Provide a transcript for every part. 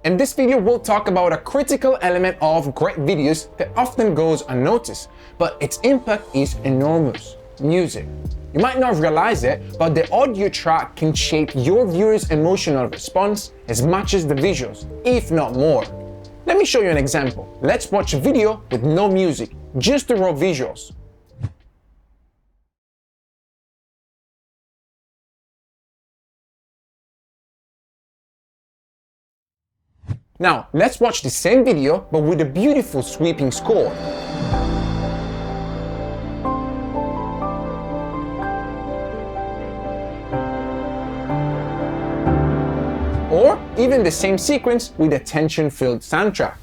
In this video, we'll talk about a critical element of great videos that often goes unnoticed, but its impact is enormous: music. You might not realize it, but the audio track can shape your viewer's emotional response as much as the visuals, if not more. Let me show you an example. Let's watch a video with no music, just the raw visuals. Now, let's watch the same video, but with a beautiful sweeping score. Or even the same sequence with a tension-filled soundtrack.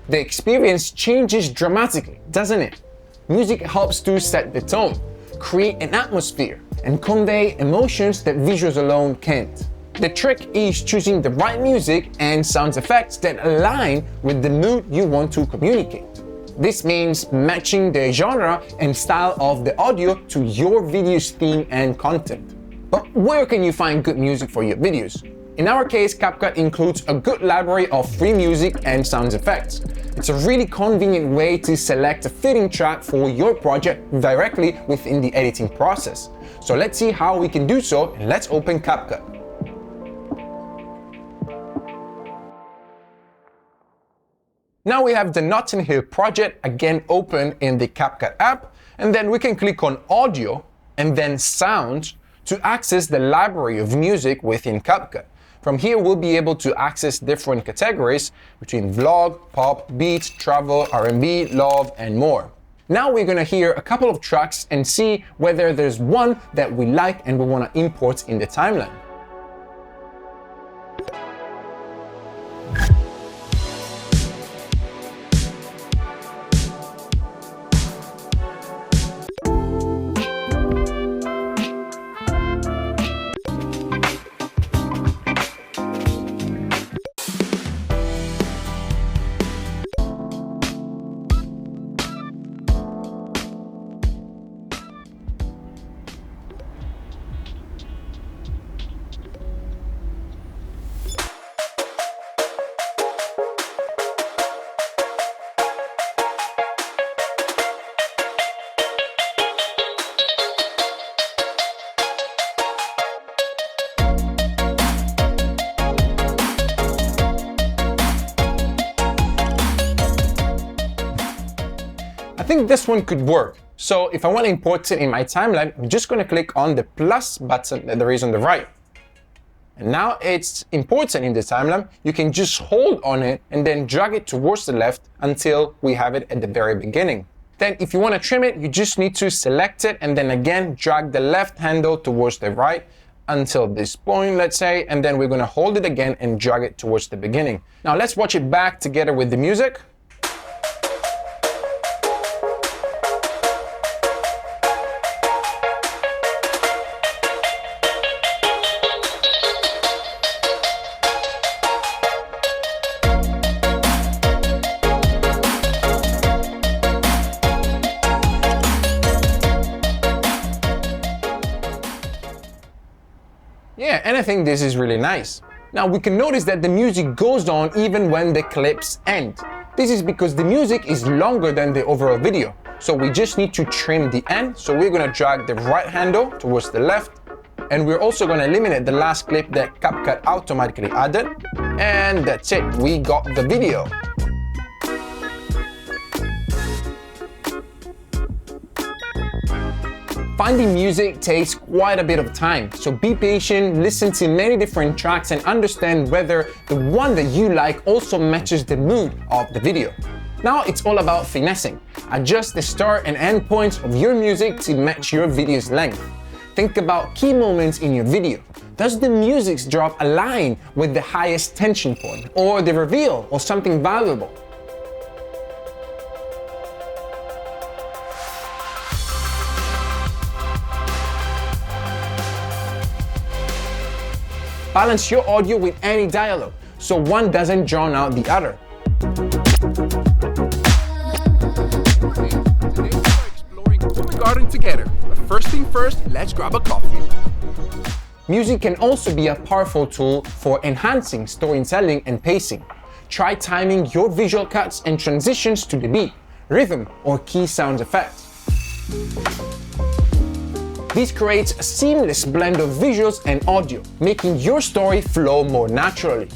The experience changes dramatically, doesn't it? Music helps to set the tone, create an atmosphere, and convey emotions that visuals alone can't. The trick is choosing the right music and sound effects that align with the mood you want to communicate. This means matching the genre and style of the audio to your video's theme and content. But where can you find good music for your videos? In our case, CapCut includes a good library of free music and sound effects. It's a really convenient way to select a fitting track for your project directly within the editing process. So let's see how we can do so, and let's open CapCut. Now we have the Notting Hill project again open in the CapCut app, and then we can click on Audio and then Sound to access the library of music within CapCut. From here, we'll be able to access different categories between vlog, pop, beats, travel, R&B, love, and more. Now we're gonna hear a couple of tracks and see whether there's one that we like and we wanna import in the timeline. I think this one could work. So if I want to import it in my timeline, I'm just going to click on the plus button that there is on the right. And now it's imported in the timeline. You can just hold on it and then drag it towards the left until we have it at the very beginning. Then if you want to trim it, you just need to select it and then again drag the left handle towards the right until this point, let's say, and then we're going to hold it again and drag it towards the beginning. Now let's watch it back together with the music. Yeah, and I think this is really nice. Now we can notice that the music goes on even when the clips end. This is because the music is longer than the overall video. So we just need to trim the end. So we're gonna drag the right handle towards the left. And we're also gonna eliminate the last clip that CapCut automatically added. And that's it, we got the video. Finding music takes quite a bit of time, so be patient, listen to many different tracks and understand whether the one that you like also matches the mood of the video. Now it's all about finessing. Adjust the start and end points of your music to match your video's length. Think about key moments in your video. Does the music's drop align with the highest tension point, or the reveal, or something valuable? Balance your audio with any dialogue, so one doesn't drown out the other. together. But first thing first, let's grab a coffee. Music can also be a powerful tool for enhancing storytelling and pacing. Try timing your visual cuts and transitions to the beat, rhythm, or key sound effects. This creates a seamless blend of visuals and audio, making your story flow more naturally.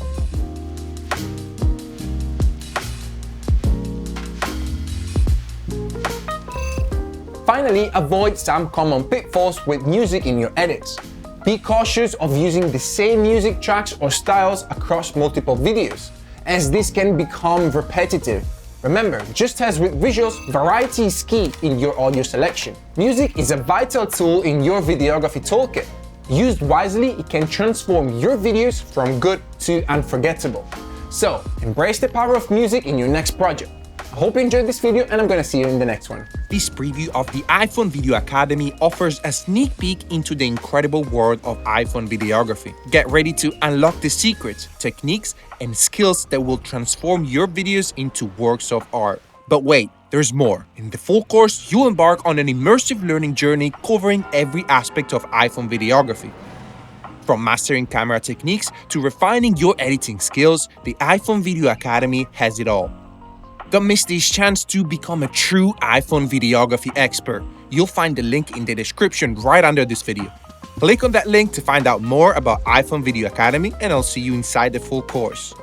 Finally, avoid some common pitfalls with music in your edits. Be cautious of using the same music tracks or styles across multiple videos, as this can become repetitive. Remember, just as with visuals, variety is key in your audio selection. Music is a vital tool in your videography toolkit. Used wisely, it can transform your videos from good to unforgettable. So, embrace the power of music in your next project. I hope you enjoyed this video, and I'm gonna see you in the next one. This preview of the iPhone Video Academy offers a sneak peek into the incredible world of iPhone videography. Get ready to unlock the secrets, techniques, and skills that will transform your videos into works of art. But wait, there's more. In the full course, you'll embark on an immersive learning journey covering every aspect of iPhone videography. From mastering camera techniques to refining your editing skills, the iPhone Video Academy has it all. Don't miss this chance to become a true iPhone videography expert. You'll find the link in the description right under this video. Click on that link to find out more about iPhone Video Academy, and I'll see you inside the full course.